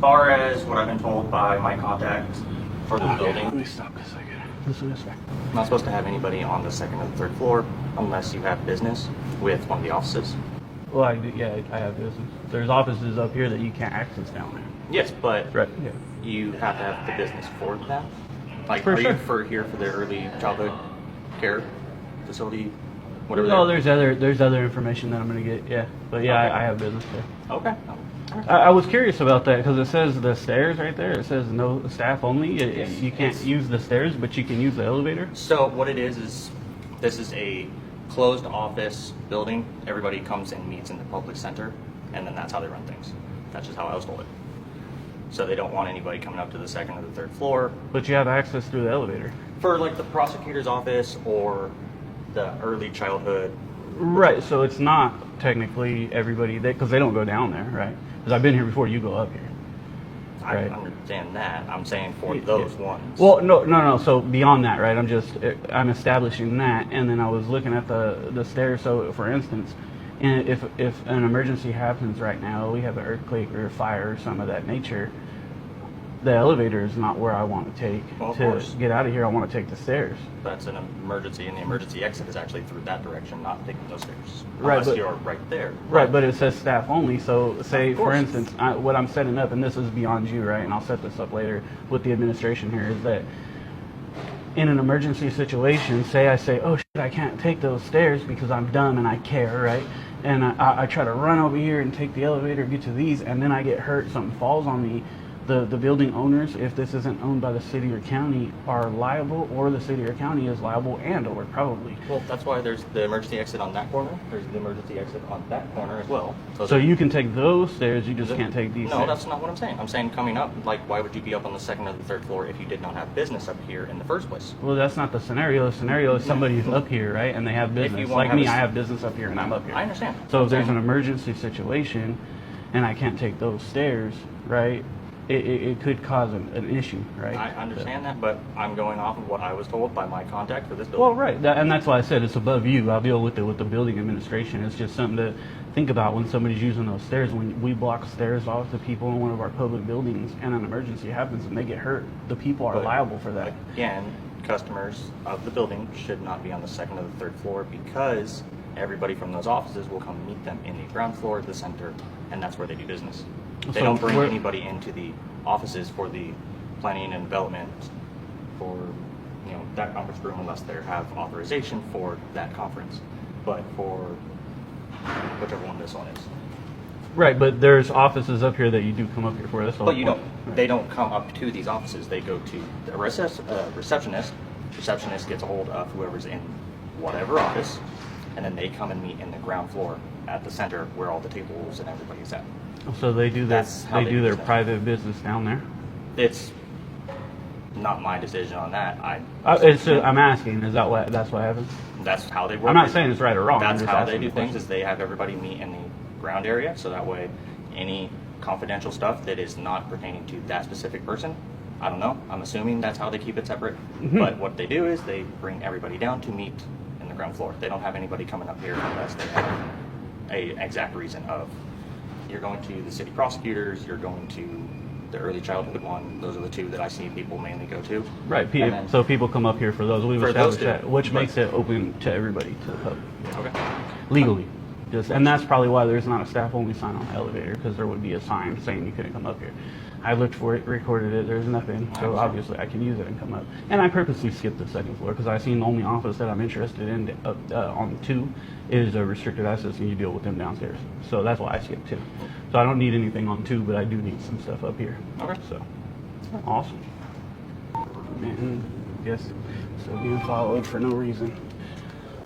far as what I've been told by my contact for the building, Let me stop a second. Listen this way. I'm not supposed to have anybody on the second or the third floor unless you have business with one of the offices. Well, I have business. There's offices up here that you can't access down there. Yes, but Right. Yeah. you have to have the business for that. Like, For are sure. you here for the early childhood care facility? Whatever. No, there's other information that I'm gonna get. Yeah, but yeah, Okay. I have business there. Okay. I was curious about that because it says the stairs right there. It says no staff only. Yes, You can't use the stairs, but you can use the elevator. So what it is this is a closed office building. Everybody comes and meets in the public center, and then that's how they run things. That's just how I was told it. So they don't want anybody coming up to the second or the third floor But you have access through the elevator. for like the prosecutor's office or the early childhood. Right. So it's not technically everybody because they don't go down there, right? Because I've been here before. You go up here. I Right. understand that. I'm saying for Yeah. those ones. Well, no. So beyond that, right? I'm establishing that, and then I was looking at the stairs. So, for instance, and if an emergency happens right now, we have an earthquake or a fire or some of that nature, the elevator is not where I want to take Well, of to course. get out of here. I want to take the stairs. That's an emergency, and the emergency exit is actually through that direction, not taking those stairs. Right, Unless but- you're right there. Right, but it says staff only. So, say Of for course. instance, what I'm setting up, and this is beyond you, right? And I'll set this up later with the administration here, is that in an emergency situation, say I say, oh shit, I can't take those stairs because I'm dumb and I care, right? And I try to run over here and take the elevator, get to these, and then I get hurt, something falls on me. The building owners, if this isn't owned by the city or county, are liable, or the city or county is liable, and or probably. Well, that's why there's the emergency exit on that corner. There's the emergency exit on that corner as well. So you can take those stairs, you just can't take these No, stairs. that's not what I'm saying. I'm saying coming up, like, why would you be up on the second or the third floor if you did not have business up here in the first place? Well, that's not the scenario. The scenario is somebody's up here, right? And they have If you business. wanna Like me, have a- I have business up here and I'm up here. I understand. So if there's an I'm saying- emergency situation and I can't take those stairs, right, it could cause an issue, right? I understand that, but I'm going off of what I was told by my contact for this building. Well, right. And that's why I said it's above you. I'll deal with it with the building administration. It's just something to think about when somebody's using those stairs. When we block stairs off to people in one of our public buildings and an emergency happens and they get hurt, the people are But liable for that. Again, customers of the building should not be on the second or the third floor because everybody from those offices will come meet them in the ground floor, the center, and that's where they do business. They So don't bring where- anybody into the offices for the planning and development for that conference room unless they have authorization for that conference. But for whichever one this one is. Right, but there's offices up here that you do come up here for. That's all. But you don't. They don't come up to these offices. They go to the receptionist. Receptionist gets a hold of whoever's in whatever office, and then they come and meet in the ground floor at the center where all the tables and everybody's at. So they do That's how they they do do their stuff. private business down there. It's not my decision on that. I'm asking. Is that's what happens? That's how they work. I'm not saying it's right or wrong. That's I'm just how they asking do the things. question. Is they have everybody meet in the ground area, so that way, any confidential stuff that is not pertaining to that specific person. I don't know. I'm assuming that's how they keep it separate. Mm-hmm. But what they do is they bring everybody down to meet in the ground floor. They don't have anybody coming up here unless they have a exact reason of you're going to the city prosecutors, you're going to the early childhood one. Those are the two that I see people mainly go to. Right. And then- So people come up here for those. We've For those established two. that, which Right. makes it open to everybody, to the public, Okay. legally. And that's probably why there's not a staff only sign on the elevator, because there would be a sign saying you couldn't come up here. I looked for it, recorded it. There's nothing, so obviously I can use it and come up. And I purposely skipped the second floor because I seen the only office that I'm interested in on 2 is a restricted access, and you deal with them downstairs. So that's why I skipped 2. So I don't need anything on 2, but I do need some stuff up here. Okay. So awesome. Man, guess still being followed for no reason.